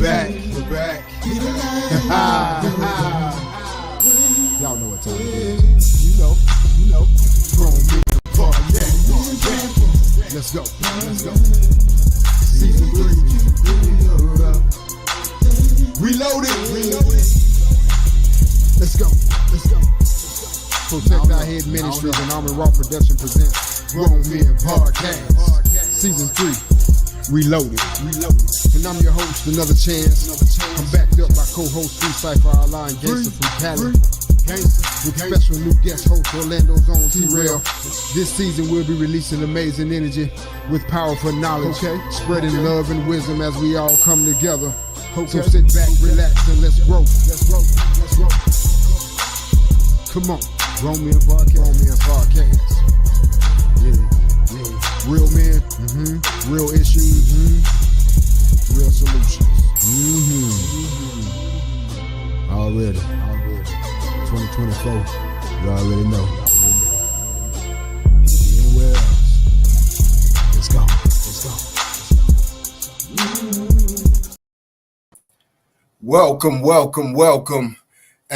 back. Y'all know what time it is. You know. Grown men podcast. Let's go. Season 3. Reloaded. Let's go. Protect Our Head Ministries and Arm & Raw Production presents Grown Men Podcast. Season 3. Reloaded. And I'm your host, Another Chance. I'm backed up by co-host Free Cypher Outline Gangster from Cali. With special new guest host Orlando's own T-Rail. This season we'll be releasing amazing energy with powerful knowledge, spreading love and wisdom as we all come together. So sit back, relax, and let's grow. Come on, Grown Men Podcast. Yeah. Real men, real issues, real solutions. Already. 2024, you already know. Anywhere else. Let's go.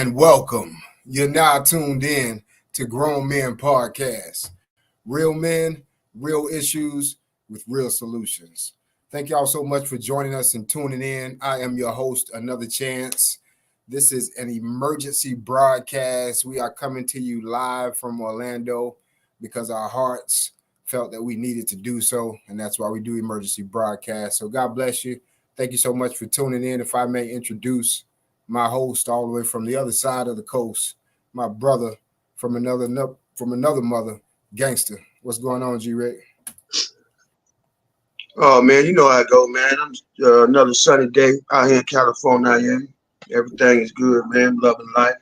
Welcome. You're now tuned in to Grown Men Podcast. Real men, real issues with real solutions. Thank y'all so much for joining us and tuning in. I am your host, Another Chance. This is an emergency broadcast. We are coming to you live from Orlando because our hearts felt that we needed to do so, and that's why we do emergency broadcasts. So God bless you. Thank you so much for tuning in. If I may introduce my host all the way from the other side of the coast, my brother from another mother, Gangster. What's going on, G-Rick? Oh, man, you know how I go, man. I'm another sunny day out here in California. Everything is good, man. Loving life.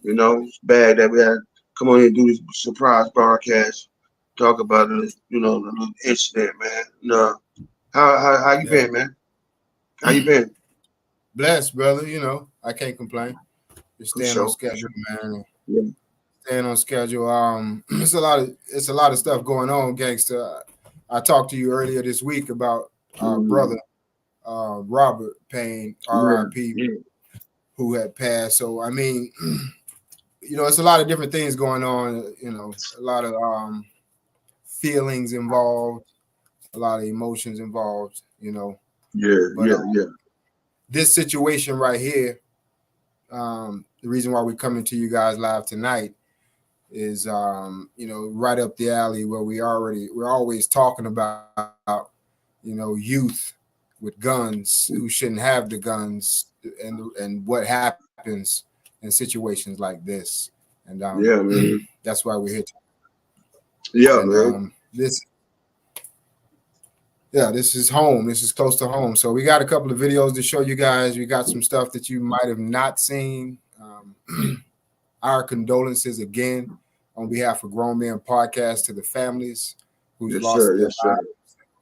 You know, it's bad that we had to come on here and do this surprise broadcast. Talk about it, the little incident, man. No, how you been, man? How you been? Blessed, brother. I can't complain. Just staying on schedule, man. Yeah. Staying on schedule. It's a lot of stuff going on, Gangster. I talked to you earlier this week about our brother, Robert Payne, R.I.P., who had passed. So, it's a lot of different things going on, a lot of feelings involved, a lot of emotions involved, Yeah. This situation right here, the reason why we're coming to you guys live tonight is, right up the alley where we're always talking about, youth with guns who shouldn't have the guns and what happens in situations like this. And man. That's why we're here. Man. This is home. This is close to home. So we got a couple of videos to show you guys. We got some stuff that you might have not seen. Our condolences again on behalf of Grown Men Podcast to the families who's lost their lives,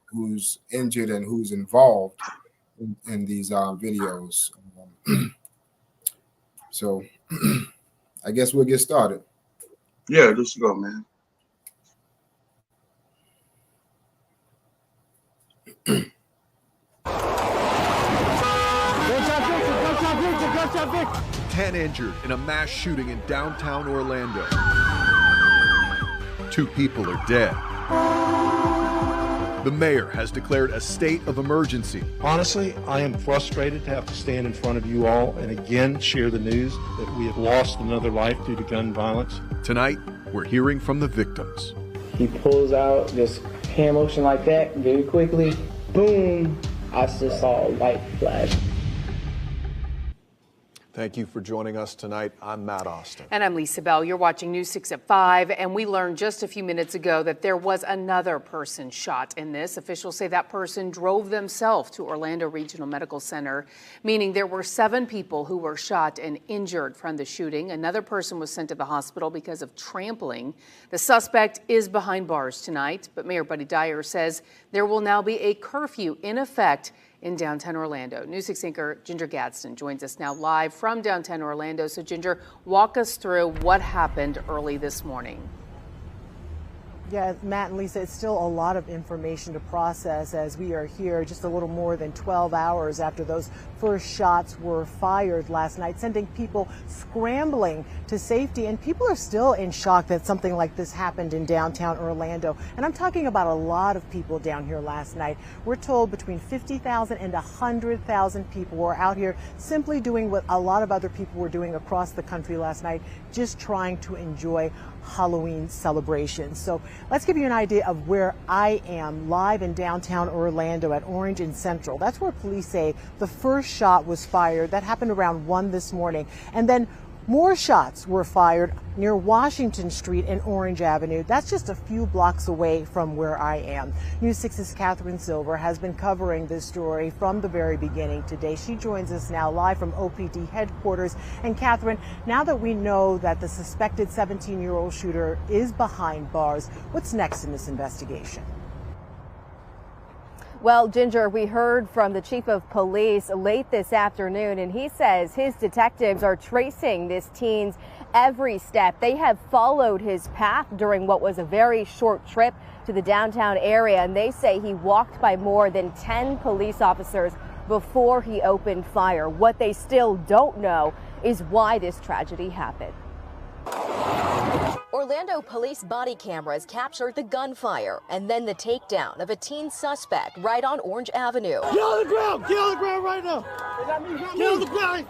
who's injured, and who's involved in these videos. So I guess we'll get started. Yeah, let's go, man. Gunshot victim. 10 injured in a mass shooting in downtown Orlando. 2 people are dead. The mayor has declared a state of emergency. Honestly, I am frustrated to have to stand in front of you all and again share the news that we have lost another life due to gun violence. Tonight, we're hearing from the victims. He pulls out, just hand motion like that, very quickly. Boom! I just saw a light flash. Thank you for joining us tonight. I'm Matt Austin. And I'm Lisa Bell. You're watching News 6 at 5. And we learned just a few minutes ago that there was another person shot in this. Officials say that person drove themselves to Orlando Regional Medical Center, meaning there were 7 people who were shot and injured from the shooting. Another person was sent to the hospital because of trampling. The suspect is behind bars tonight, but Mayor Buddy Dyer says there will now be a curfew in effect in downtown Orlando. News 6 anchor Ginger Gadsden joins us now live from downtown Orlando. So Ginger, walk us through what happened early this morning. Yeah, Matt and Lisa, it's still a lot of information to process as we are here just a little more than 12 hours after those first shots were fired last night, sending people scrambling to safety. And people are still in shock that something like this happened in downtown Orlando. And I'm talking about a lot of people down here last night. We're told between 50,000 and 100,000 people were out here simply doing what a lot of other people were doing across the country last night, just trying to enjoy Halloween celebrations. So let's give you an idea of where I am, live in downtown Orlando at Orange and Central. That's where police say the first shot was fired. That happened around 1 this morning. And then more shots were fired near Washington Street and Orange Avenue. That's just a few blocks away from where I am. News 6's Catherine Silver has been covering this story from the very beginning today. She joins us now live from OPD headquarters. And Catherine, now that we know that the suspected 17-year-old shooter is behind bars, what's next in this investigation? Well, Ginger, we heard from the chief of police late this afternoon, and he says his detectives are tracing this teen's every step. They have followed his path during what was a very short trip to the downtown area, and they say he walked by more than 10 police officers before he opened fire. What they still don't know is why this tragedy happened. Orlando police body cameras captured the gunfire and then the takedown of a teen suspect right on Orange Avenue. Get on the ground! Get on the ground right now! Get on the ground!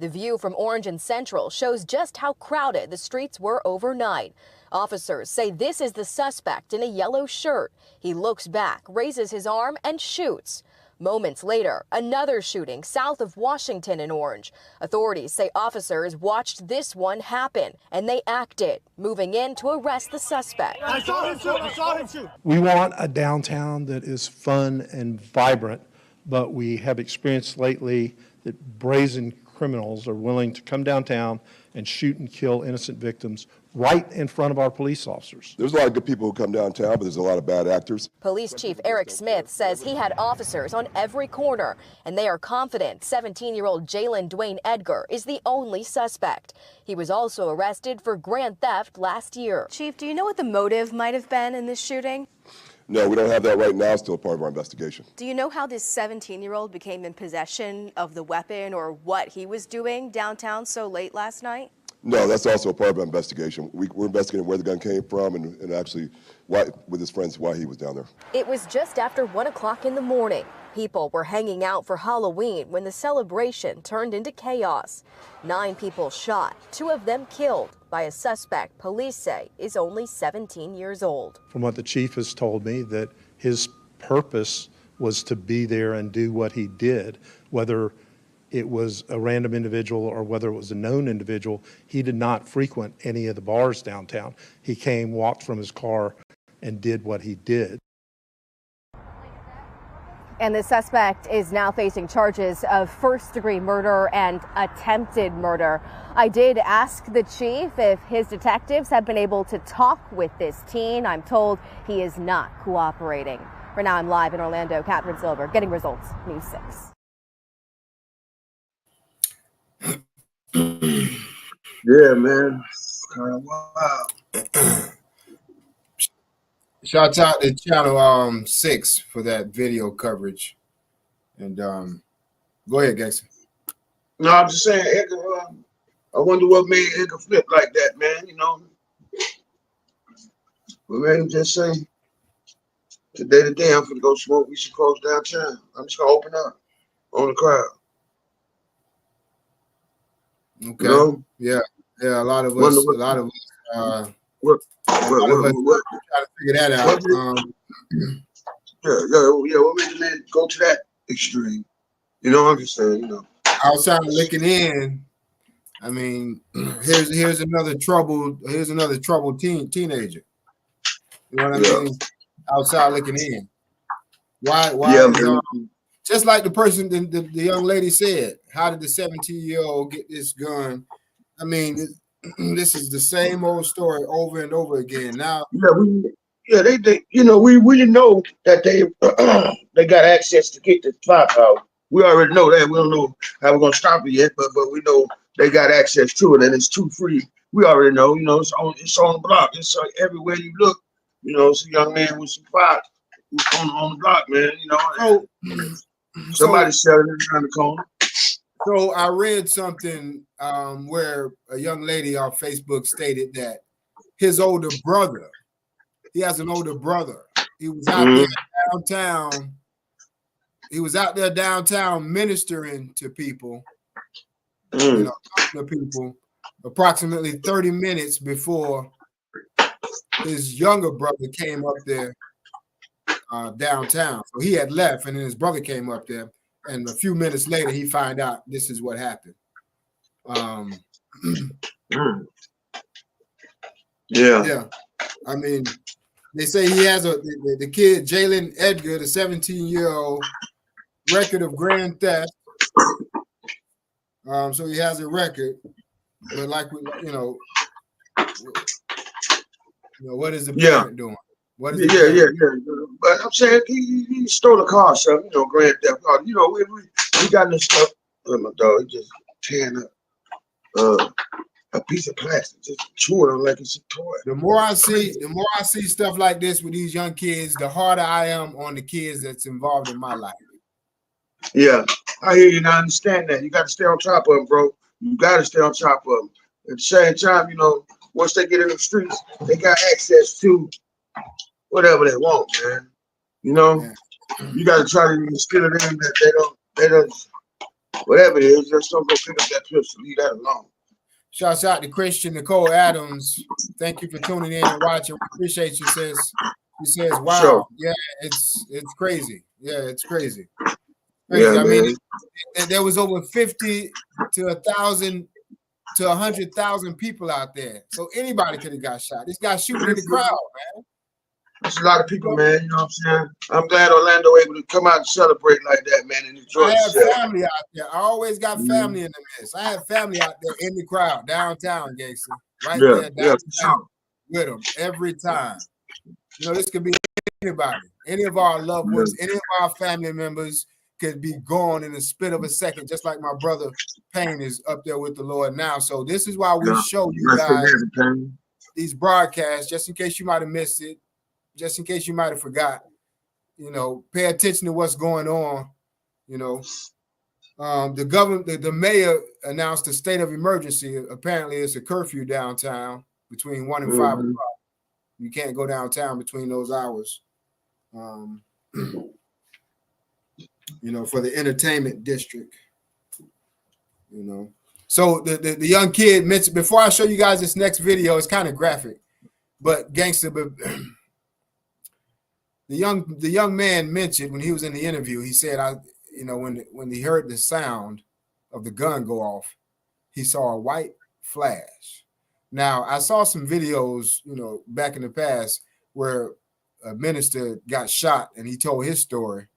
The view from Orange and Central shows just how crowded the streets were overnight. Officers say this is the suspect in a yellow shirt. He looks back, raises his arm, and shoots. Moments later, another shooting south of Washington and Orange. Authorities say officers watched this one happen, and they acted, moving in to arrest the suspect. I saw him shoot! I saw him shoot! We want a downtown that is fun and vibrant, but we have experienced lately that brazen criminals are willing to come downtown and shoot and kill innocent victims right in front of our police officers. There's a lot of good people who come downtown, but there's a lot of bad actors. Police Chief Eric Smith says he had officers on every corner, and they are confident 17-year-old Jaylen Dwayne Edgar is the only suspect. He was also arrested for grand theft last year. Chief, do you know what the motive might have been in this shooting? No, we don't have that right now. It's still part of our investigation. Do you know how this 17-year-old became in possession of the weapon or what he was doing downtown so late last night? No, that's also a part of our investigation. We're investigating where the gun came from and actually why, with his friends, why he was down there. It was just after 1 o'clock in the morning. People were hanging out for Halloween when the celebration turned into chaos. 9 people shot, 2 of them killed by a suspect police say is only 17 years old. From what the chief has told me, that his purpose was to be there and do what he did, whether it was a random individual or whether it was a known individual. He did not frequent any of the bars downtown. He came, walked from his car, and did what he did. And the suspect is now facing charges of first-degree murder and attempted murder. I did ask the chief if his detectives have been able to talk with this teen. I'm told he is not cooperating. For now, I'm live in Orlando. Catherine Silver, getting results, News 6. Yeah, man. It's kind of wild. Shout out to Channel 6 for that video coverage. And go ahead, Gangster. No, I'm just saying, Edgar, I wonder what made Edgar flip like that, man, you know. What made him just say, today to day, I'm going to go smoke weed close downtown. I'm just going to open up on the crowd. Okay. You know? Yeah. A lot of us, What, try to figure that out. What made the man go to that extreme? You know, I'm just saying, you know. Outside of licking in, I mean, here's another troubled teenager. You know what I mean? Outside looking in. Why just like the person, the young lady said, how did the 17-year-old get this gun? I mean, this is the same old story over and over again. Now, they you know, we know that they got access to get the firepower. We already know that. We don't know how we're gonna stop it yet, but we know they got access to it, and it's too free we already know, it's on the block. It's everywhere you look, it's a young man with some fire on the block, man. Somebody's selling it around the corner. So I read something where a young lady on Facebook stated that his older brother, he has an older brother. He was out there downtown. He was out there downtown ministering to people, talking to people approximately 30 minutes before his younger brother came up there downtown. So he had left, and then his brother came up there. And a few minutes later, he found out this is what happened. Yeah. I mean, they say he has the kid, Jaylen Edgar, the 17-year-old, record of grand theft. So he has a record. But like, what is the parent doing? What is But I'm saying he stole a car, something, grand theft car. We got this stuff. Oh, my dog, he just tearing up a piece of plastic, just chewing on like it's a toy. The more I see stuff like this with these young kids, the harder I am on the kids that's involved in my life. Yeah, I hear you and I understand that. You got to stay on top of them, bro. You got to stay on top of them. At the same time, once they get in the streets, they got access to whatever they want, man. You got to try to instill it in them that they don't, whatever it is, just don't go pick up that pistol. Leave that alone. Shouts out to Christian Nicole Adams. Thank you for tuning in and watching. We appreciate you, sis. She says, wow, sure. Yeah, it's crazy. Yeah, it's crazy. Yeah, I mean, there was over 50 to 1,000 to 100,000 people out there. So anybody could have got shot. This guy shooting in the crowd, man. That's a lot of people, man. You know what I'm saying? I'm glad Orlando able to come out and celebrate like that, man, and enjoy I have themselves. family out there. I always got family in the midst. I have family out there in the crowd, downtown, gangster. Right there, downtown with them every time. This could be anybody. Any of our loved ones, any of our family members could be gone in a spit of a second, just like my brother Payne is up there with the Lord now. So this is why we show you guys these broadcasts, just in case you might have missed it, just in case you might have forgot. Pay attention to what's going on. The government, the mayor announced a state of emergency. Apparently, it's a curfew downtown between 1 and 5 o'clock. You can't go downtown between those hours. For the entertainment district. So the young kid mentioned, before I show you guys this next video, it's kind of graphic, but gangster. But the young man mentioned when he was in the interview, he said, when he heard the sound of the gun go off, he saw a white flash. Now, I saw some videos, back in the past where a minister got shot and he told his story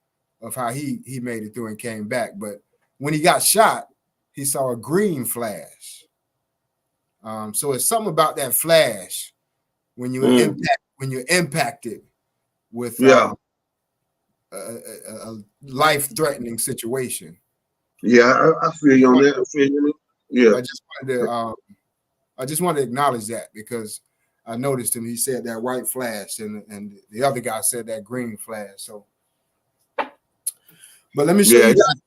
of how he made it through and came back. But when he got shot, he saw a green flash. So it's something about that flash when you're impacted with a life-threatening situation. Yeah, I feel you on that. I feel you. Yeah. I just wanted to acknowledge that because I noticed him. He said that white flash, and the other guy said that green flash. So, but let me show you guys.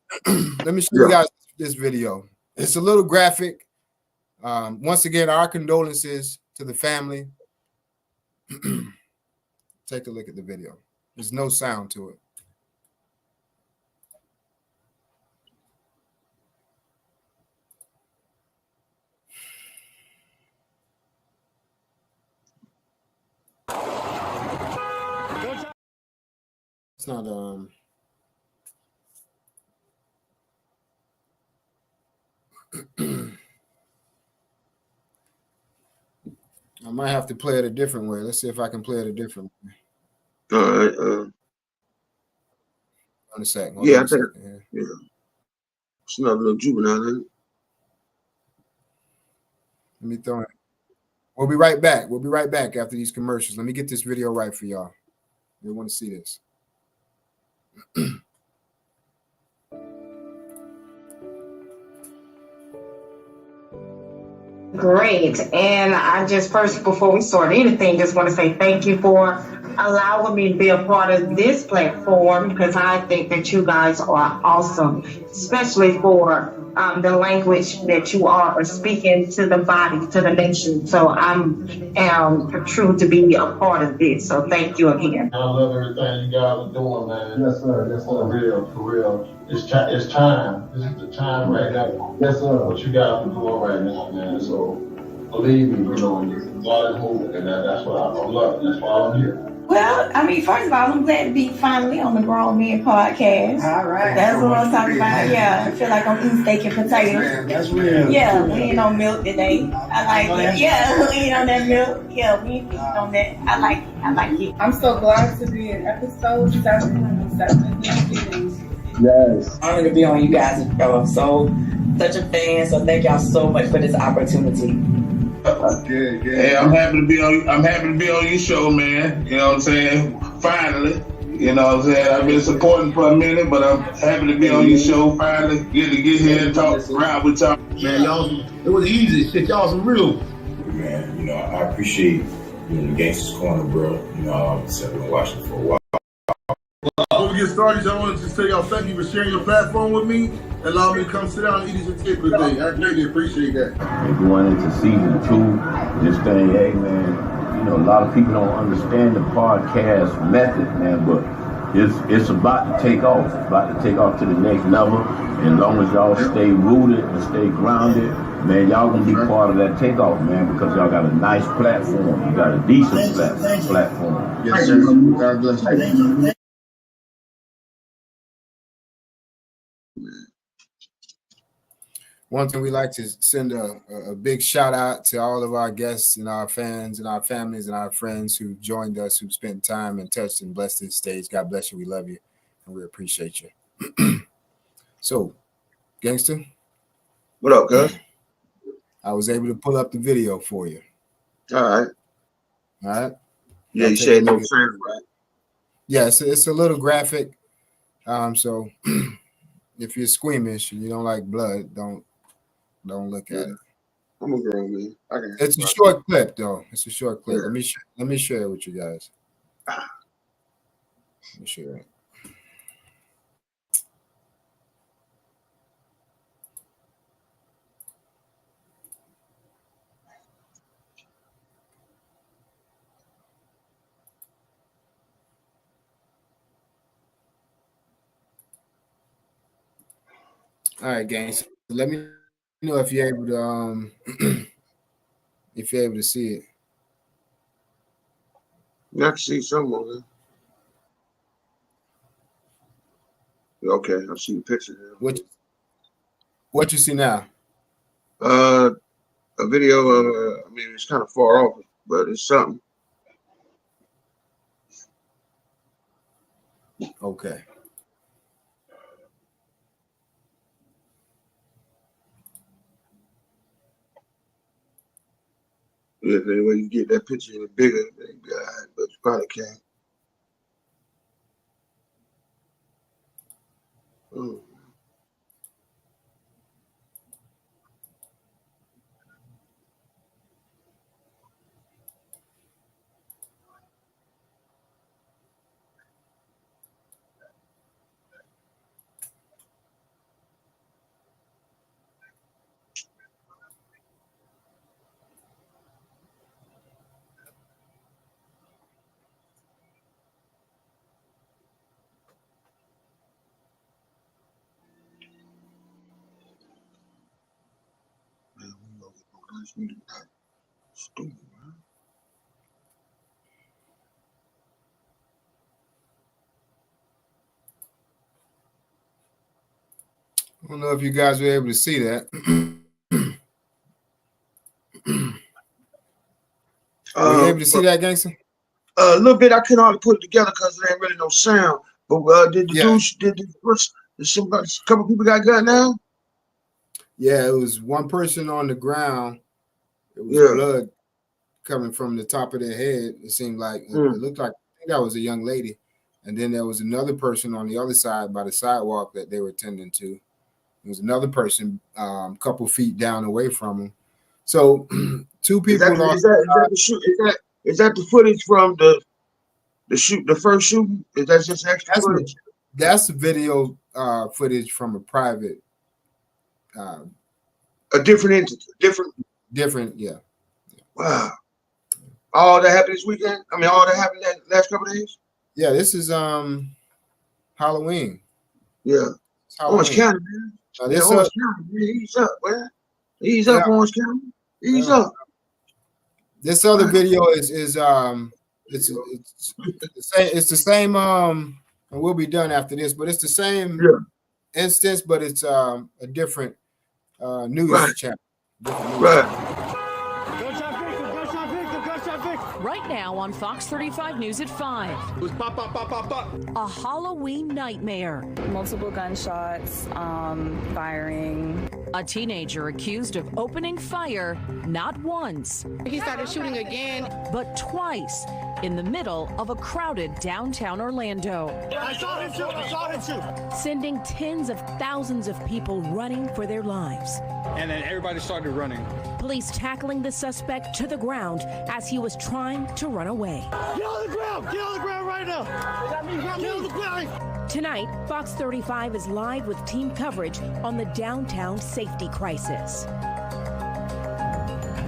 Let me show you guys this video. It's a little graphic. Once again, our condolences to the family. Take a look at the video. There's no sound to it. It's not I might have to play it a different way. Let's see if I can play it a different way. All right. On a second. I think. Yeah. It's not a little juvenile, is it? Let me throw it. We'll be right back. We'll be right back after these commercials. Let me get this video right for y'all. We want to see this. great. And I just first, before we start anything, just want to say thank you for allowing me to be a part of this platform, because I think that you guys are awesome, especially for the language that you are speaking to the body, to the nation. So I'm true to be a part of this. So thank you again. I love everything you guys are doing, man. Yes, sir. Yes, sir. For real, for real. It's time. This is the time right now. Yes, sir. What you guys are doing right now, man. So believe me, God is moving, and that's what I love. That's why I'm here. Well, I mean, first of all, I'm glad to be finally on the Grown Men podcast. All right. That's what I'm talking about. Yeah, I feel like I'm eating steak and potatoes. That's real. Yeah, we ain't on milk today. I like it. Yeah, we ain't on that milk. Yeah, we ain't on that. I like it. I'm so glad to be in episode 7. Yes. I'm going to be on you guys' show. So, such a fan. So, thank y'all so much for this opportunity. Good. Hey, I'm happy to be on your show, man. You know what I'm saying? Finally. You know what I'm saying? I've been supporting for a minute, but I'm happy to be on your show. Finally, get here and talk around with y'all. Man, y'all, it was easy. Shit, y'all some real. Man, I appreciate the Gangsters Corner, bro. I've been watching for a while. Before we get started, I wanted to say y'all thank you for sharing your platform with me and allow me to come sit down and eat this particular thing. I greatly appreciate that. And going into season 2, this thing, hey man, a lot of people don't understand the podcast method, man, but it's about to take off. It's about to take off to the next level. And as long as y'all stay rooted and stay grounded, man, y'all gonna be part of that takeoff, man, because y'all got a nice platform. You got a decent platform. Yes, sir. God bless you. One thing we like to send a big shout out to all of our guests and our fans and our families and our friends who joined us, who spent time and touched and blessed this stage. God bless you. We love you and we appreciate you. So, Gangster. What up, cuz? I was able to pull up the video for you. All right. Yeah, you said no friends, right? Yeah, it's a little graphic. So if you're squeamish and you don't like blood, don't look at it. I'm a grown man. It's a short clip, though. It's a short clip. Yeah. Let me share it with you guys. Let me share it. All right, gang. So let me know if you're able to see it. Yeah, I can see some of it. Okay, I see the picture. What you see now? A video of it's kind of far off, but it's something. Okay. If any way you get that picture in bigger, but you probably can't. Oh. Stupid, man. I don't know if you guys were able to see that. Were you able to see that, Gangster? A little bit. I couldn't hardly put it together because there ain't really no sound. But did somebody, a couple people got got now? Yeah, it was one person on the ground. It was blood coming from the top of their head. It seemed like it looked like, I think that was a young lady. And then there was another person on the other side by the sidewalk that they were tending to. There was another person a couple feet down away from him. So two people Is that the footage from the first shooting? Is that just extra footage? That's video footage from a private. A different entity, different, yeah. Wow. All that happened this weekend? I mean, all that happened that last couple of days? Yeah, this is Halloween. Yeah. Orange County, man. Orange County, man. Ease up, man. Ease up, Orange County. Ease up. This other video is it's the same and we'll be done after this, but it's the same instance, but it's a different news channel. Right now on Fox 35 News at 5. A Halloween nightmare. Multiple gunshots, firing. A teenager accused of opening fire not once. He started shooting again, but twice in the middle of a crowded downtown Orlando. I saw him shoot. Sending tens of thousands of people running for their lives. And then everybody started running. Police tackling the suspect to the ground as he was trying to run away. Get on the ground! Get on the ground right now! Get on the ground! Tonight, Fox 35 is live with team coverage on the downtown safety crisis.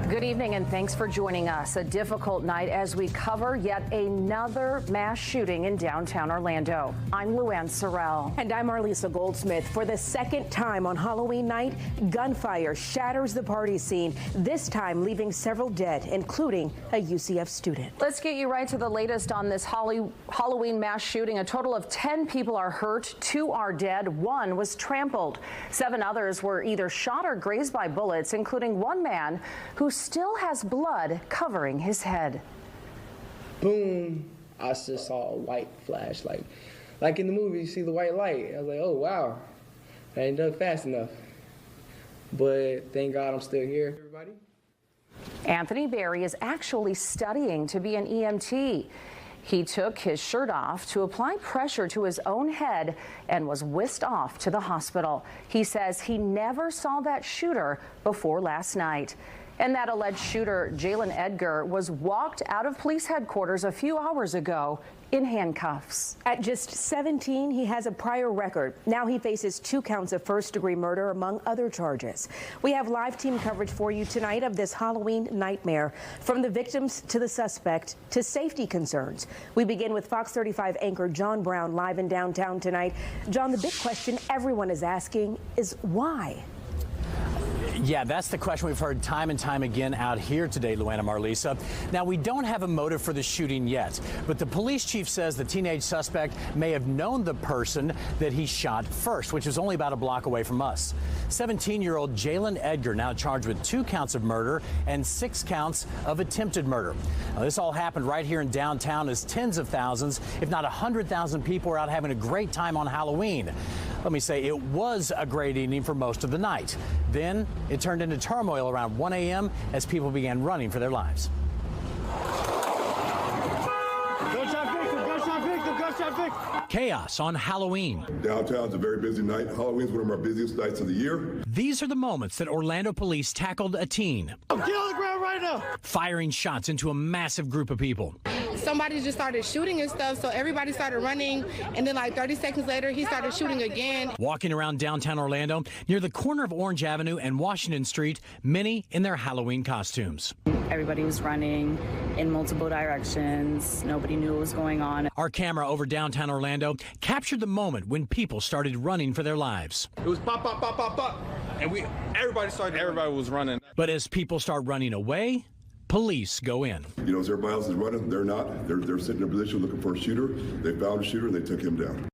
Good evening and thanks for joining us. A difficult night as we cover yet another mass shooting in downtown Orlando. I'm Luann Sorrell. And I'm Arlisa Goldsmith. For the second time on Halloween night, gunfire shatters the party scene, this time leaving several dead, including a UCF student. Let's get you right to the latest on this Halloween mass shooting. A total of 10 people are hurt, 2 are dead, 1 was trampled. 7 others were either shot or grazed by bullets, including one man who still has blood covering his head. Boom, I just saw a white flash, like in the movie, you see the white light. I was like, oh, wow, that ain't done fast enough. But thank God I'm still here, everybody. Anthony Berry is actually studying to be an EMT. He took his shirt off to apply pressure to his own head and was whisked off to the hospital. He says he never saw that shooter before last night. And that alleged shooter, Jaylen Edgar, was walked out of police headquarters a few hours ago in handcuffs. At just 17, he has a prior record. Now he faces 2 counts of first-degree murder, among other charges. We have live team coverage for you tonight of this Halloween nightmare, from the victims to the suspect to safety concerns. We begin with Fox 35 anchor John Brown live in downtown tonight. John, the big question everyone is asking is why? Yeah, that's the question we've heard time and time again out here today, Luann and Marlisa. Now, we don't have a motive for the shooting yet, but the police chief says the teenage suspect may have known the person that he shot first, which is only about a block away from us. 17-year-old Jaylen Edgar now charged with 2 counts of murder and 6 counts of attempted murder. Now, this all happened right here in downtown as tens of thousands, if not 100,000 people are out having a great time on Halloween. Let me say, it was a great evening for most of the night. Then it turned into turmoil around 1 a.m. as people began running for their lives. Chaos on Halloween. Downtown's a very busy night. Halloween's one of our busiest nights of the year. These are the moments that Orlando police tackled a teen. Get on the ground right now! Firing shots into a massive group of people. Somebody just started shooting and stuff, so everybody started running, and then like 30 seconds later, he started shooting again. Walking around downtown Orlando, near the corner of Orange Avenue and Washington Street, many in their Halloween costumes. Everybody was running in multiple directions. Nobody knew what was going on. Our camera over downtown Orlando captured the moment when people started running for their lives. It was pop, pop, pop, pop, pop, and everybody was running. But as people start running away, police go in. You know, as everybody else is running, they're not. They're sitting in a position looking for a shooter. They found a shooter and they took him down.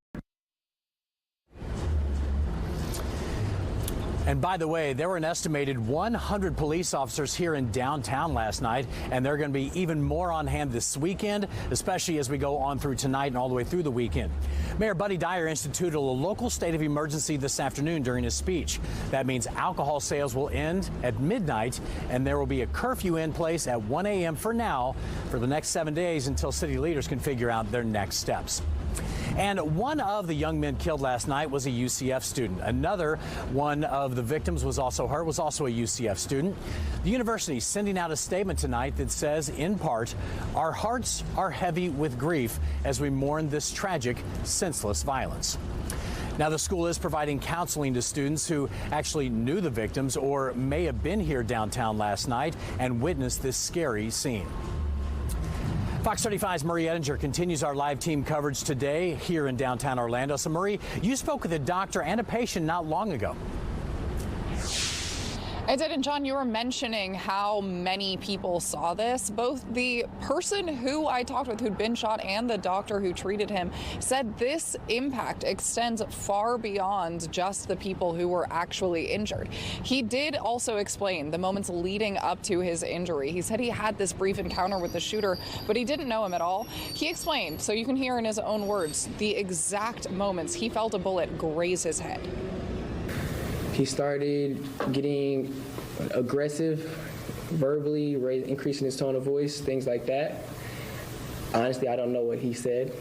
And by the way, there were an estimated 100 police officers here in downtown last night, and there are going to be even more on hand this weekend, especially as we go on through tonight and all the way through the weekend. Mayor Buddy Dyer instituted a local state of emergency this afternoon during his speech. That means alcohol sales will end at midnight, and there will be a curfew in place at 1 a.m. for now for the next 7 days until city leaders can figure out their next steps. And one of the young men killed last night was a UCF student. Another one of the victims was also a UCF student. The university is sending out a statement tonight that says, in part, our hearts are heavy with grief as we mourn this tragic, senseless violence. Now, the school is providing counseling to students who actually knew the victims or may have been here downtown last night and witnessed this scary scene. Fox 35's Marie Edinger continues our live team coverage today here in downtown Orlando. So, Marie, you spoke with a doctor and a patient not long ago. I did, and John, you were mentioning how many people saw this. Both the person who I talked with who'd been shot and the doctor who treated him said this impact extends far beyond just the people who were actually injured. He did also explain the moments leading up to his injury. He said he had this brief encounter with the shooter, but he didn't know him at all. He explained, so you can hear in his own words, the exact moments he felt a bullet graze his head. He started getting aggressive, verbally, increasing his tone of voice, things like that. Honestly, I don't know what he said.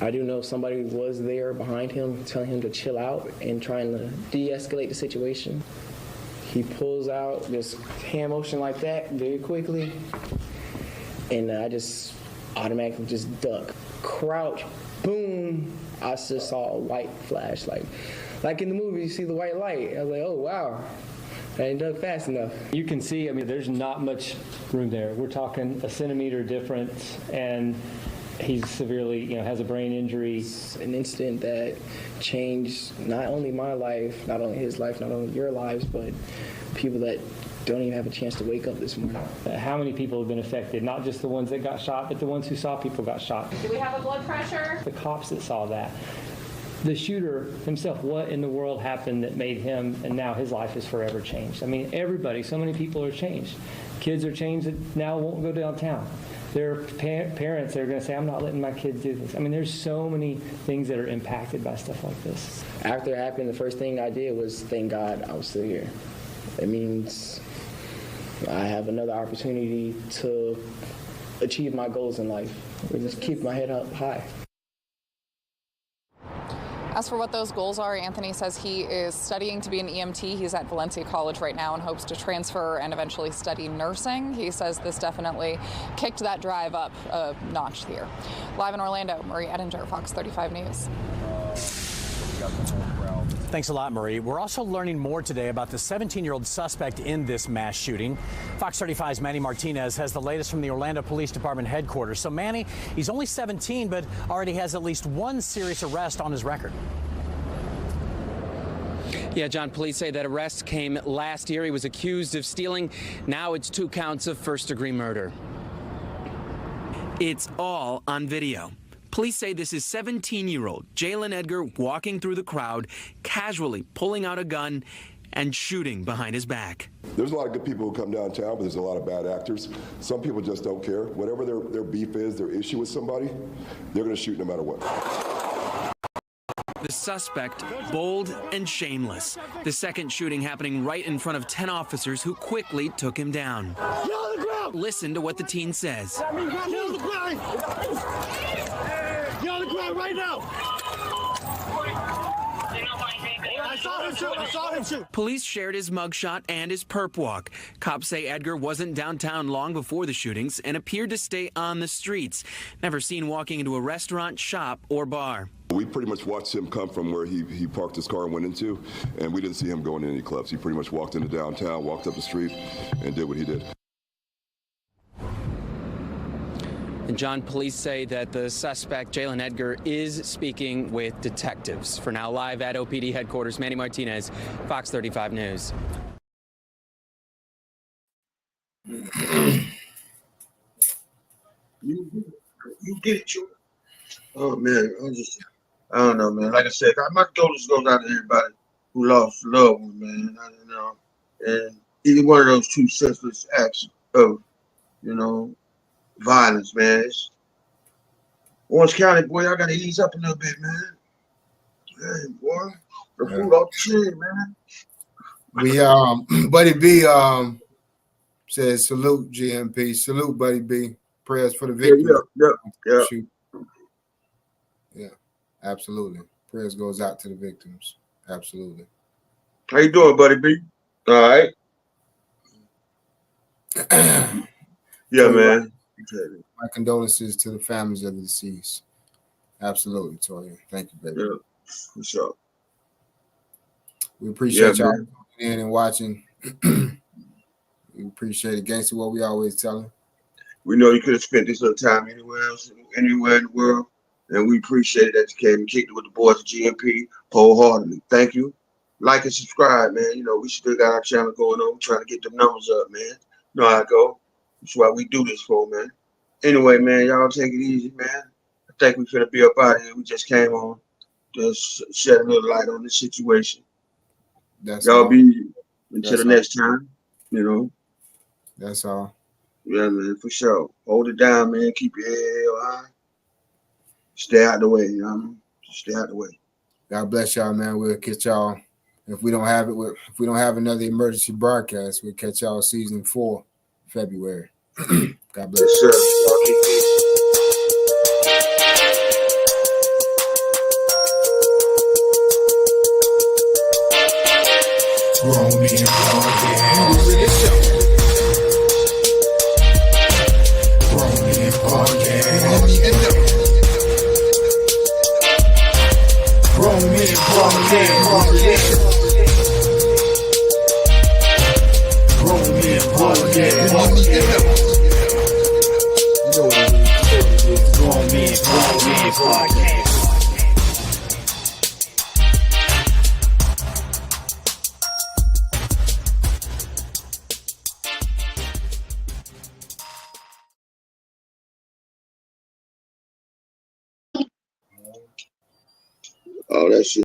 I do know somebody was there behind him telling him to chill out and trying to de-escalate the situation. He pulls out this hand motion like that very quickly, and I just automatically just duck. Crouch, boom, I just saw a white flash, like in the movie, you see the white light. I was like, oh, wow, I didn't duck fast enough. You can see, there's not much room there. We're talking a centimeter difference, and he's severely, has a brain injury. It's an incident that changed not only my life, not only his life, not only your lives, but people that don't even have a chance to wake up this morning. How many people have been affected? Not just the ones that got shot, but the ones who saw people got shot. Do we have a blood pressure? The cops that saw that. The shooter himself, what in the world happened that made him, and now his life is forever changed? Everybody, so many people are changed. Kids are changed that now won't go downtown. There are parents that are going to say, I'm not letting my kids do this. There's so many things that are impacted by stuff like this. After it happened, the first thing I did was thank God I was still here. It means I have another opportunity to achieve my goals in life. I just keep my head up high. As for what those goals are, Anthony says he is studying to be an EMT. He's at Valencia College right now and hopes to transfer and eventually study nursing. He says this definitely kicked that drive up a notch here. Live in Orlando, Marie Edinger, Fox 35 News. Thanks a lot, Marie. We're also learning more today about the 17-year-old suspect in this mass shooting. Fox 35's Manny Martinez has the latest from the Orlando Police Department headquarters. So, Manny, he's only 17, but already has at least one serious arrest on his record. Yeah, John, police say that arrest came last year. He was accused of stealing. Now it's 2 counts of first-degree murder. It's all on video. Police say this is 17-year-old Jaylen Edgar walking through the crowd, casually pulling out a gun and shooting behind his back. There's a lot of good people who come downtown, but there's a lot of bad actors. Some people just don't care. Whatever their beef is, their issue with somebody, they're going to shoot no matter what. The suspect, bold and shameless. The second shooting happening right in front of 10 officers who quickly took him down. Get on the ground! Listen to what the teen says. Get on the ground! Get on the ground right now! I saw him shoot! Police shared his mugshot and his perp walk. Cops say Edgar wasn't downtown long before the shootings and appeared to stay on the streets. Never seen walking into a restaurant, shop, or bar. We pretty much watched him come from where he parked his car and went into, and we didn't see him going in any clubs. He pretty much walked into downtown, walked up the street, and did what he did. And John, police say that the suspect, Jaylen Edgar, is speaking with detectives. For now, live at OPD headquarters, Manny Martinez, Fox 35 News. You get it, you. Oh man, I don't know, man. Like I said, my condolences goes out to everybody who lost loved one, man. And either one of those two senseless acts of, violence, man. It's Orange County, boy, I gotta ease up a little bit, man. Hey, boy, the food off the chain, man. We Buddy B says salute GMP, salute Buddy B. Prayers for the victim. Yeah. Yeah. Absolutely. Prayers goes out to the victims. Absolutely. How you doing, buddy B? All right. Yeah, man. My condolences to the families of the deceased. Absolutely, Toya. Thank you, baby. Yeah, for sure. We appreciate y'all man. tuning in and watching. We appreciate it. Gangster, what we always tell them. We know you could have spent this little time anywhere else, anywhere in the world, and we appreciate it that you came and kicked it with the boys at GMP wholeheartedly. Thank you. Like and subscribe, man. You know, we still got our channel going on. We're trying to get them numbers up, man. You know how I go. That's why we do this for, man. Anyway, man, y'all take it easy, man. I think we finna be up out here. We just came on to shed a little light on this situation. That's y'all all. be until That's the all. next time, you know. That's all. Yeah, man, for sure. Hold it down, man. Keep your head high. Stay out the way, you know what I mean? Stay out the way. God bless y'all, man. We'll catch y'all. If we don't have it, if we don't have another emergency broadcast, we'll catch y'all season 4, February. God bless. Yes, sir. Y'all keep it. Grown men podcast. Grown men podcast. Grown men podcast. Grown men podcast. You know what it is. Grown men podcast. Oh, that shit.